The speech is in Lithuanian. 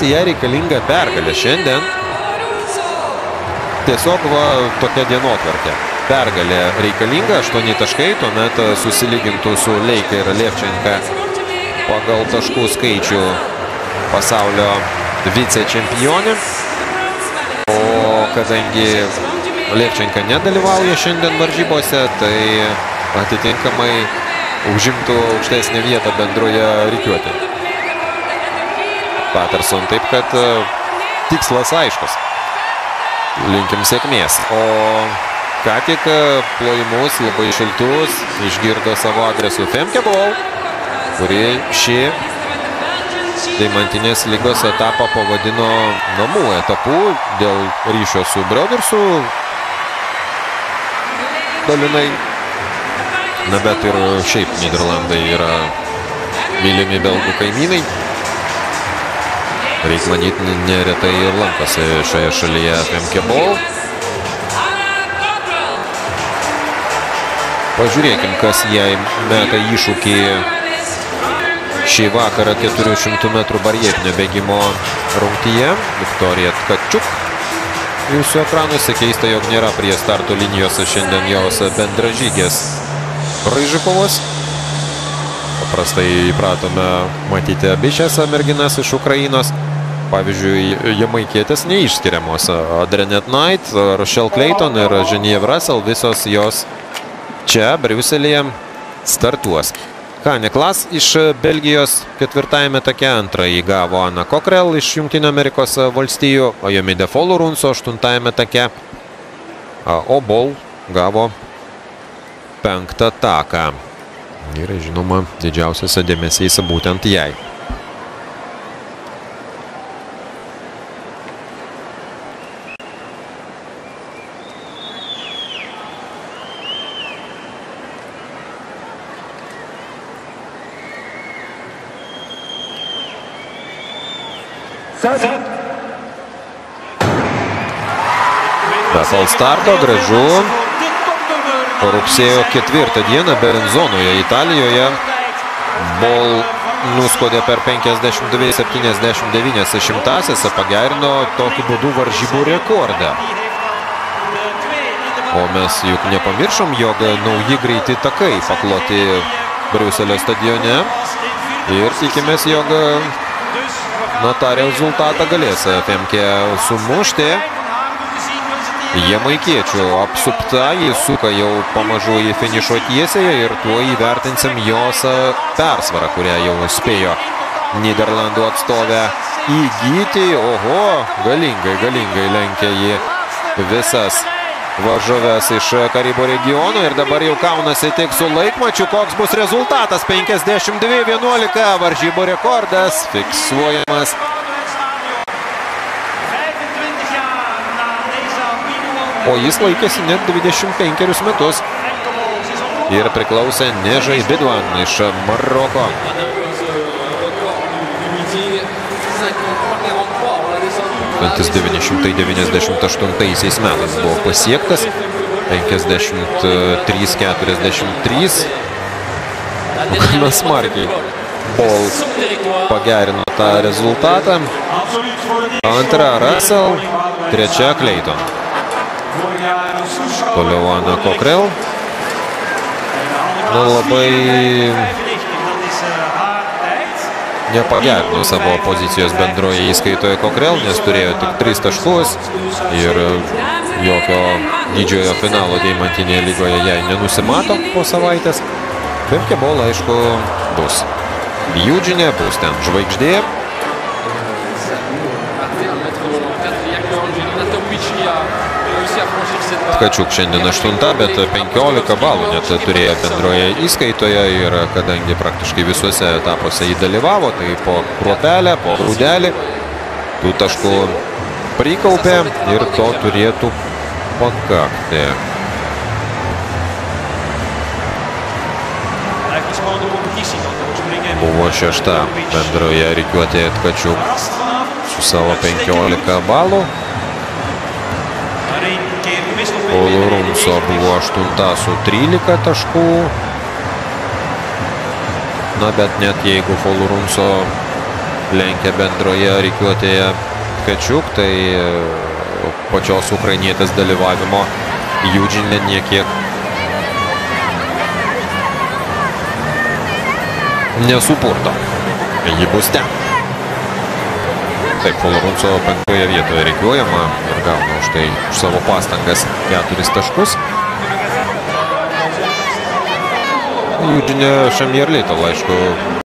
Greičiausiai jai reikalinga pergalė šiandien. Tiesiog tokia dienotvarkė. Pergalė reikalinga, 8 taškai, tuomet susilygintų su Leika ir Levčenka pagal taškų skaičių pasaulio vicečempionė. O kadangi Levčenka nedalyvauja šiandien varžybose, tai atitinkamai užimtų aukštesnę vietą bendroje rikiuotėje. Patterson, taip kad tikslas aiškus. Linkim sėkmės. O ką tik plojimus labai šiltus išgirdo savo adresu Femke Bol, kuri šį deimantinės lygos etapą pavadino namų etapu dėl ryšio su Brodersu. Dalinai. Na, bet ir šiaip Nyderlandai yra mylimi belgų kaimynai. Reikia manyti, neretai ir lankosi šioje šalyje Femke Bol. Pažiūrėkim, kas jai meta iššūkį šį vakarą 400 metrų barjerinio bėgimo rungtyje. Viktorija Tkačuk. Jūsų ekranuose keista, jog nėra prie starto linijos šiandien jos bendražygės Ryžikovos. Paprastai įpratome matyti abi šias merginas iš Ukrainos. Pavyzdžiui, jamaikietės neišskiriamos. Adrenet Knight, Rochelle Clayton ir Genevieve Russell, visos jos čia, Briuselėje, startuos. Hane Klas iš Belgijos 4-ajame take, antrąjį gavo Anna Cockrell iš Jungtinių Amerikos valstijų, o Jomide Folorunso 8-ajame take, o Bol gavo 5 taką. Ir, žinoma, didžiausias dėmesys būtent jai. Befal starto, gražu. Rugsėjo 4 dieną Berenzonoje, Italijoje, Bol nuskodė per 52,79 šimtąsias, pagerino tokiu būdu varžybų rekordą. O mes juk nepamiršom, jog nauji greiti takai pakloti Briuselio stadione ir tikimės, jog tą rezultatą galės Femke sumušti. Jamaikiečių apsupta, jis suka jau pamažu į finišo tiesėje ir tuo įvertinsim jos persvarą, kurią jau spėjo Nyderlandų atstovę įgyti. Oho, galingai lenkia jį visas varžoves iš Karibų regiono ir dabar jau kaunasi tik su laikmačiu. Koks bus rezultatas? 52-11 varžybų rekordas fiksuojamas. O jis laikėsi net 25 metus ir priklausė Nežai Bidwan iš Maroko. 1998 metais buvo pasiektas 53-43. Gana smarkiai Bol pagerino tą rezultatą. Antra Russell, trečia Clayton. Toliau Anna Cockrell. Labai nepagerino savo pozicijos bendroje įskaitoje Cockrell, nes turėjo tik 3 taškus ir jokio didžiojo finalo deimantinėje lygoje jai nenusimato po savaitės. Femke Bol, aišku, bus Eugene, bus ten žvaigždė. Tkačuk šiandien 8, bet 15 balų net turėjo bendroje įskaitoje ir kadangi praktiškai visuose etapuose jį dalyvavo, tai po kruopelę, po grūdelį tų taškų prikaupė ir to turėtų pakakti. Buvo 6 bendroje rikiuotėje Tkačuk su savo 15 balų. Folorunso buvo 8 su 13 taškų. Na, bet net jeigu Folorunso lenkia bendroje rikiuotėje Tkačiuk, tai pačios ukrainietės dalyvavimo Jūdžinė niekiek nesupurto. Ji bus ten. Taip, Folorunco 5 vietoje rikiuojama ir gauna už tai už savo pastangas 4 taškus. Jūdžinė Šamjerlytė, aišku,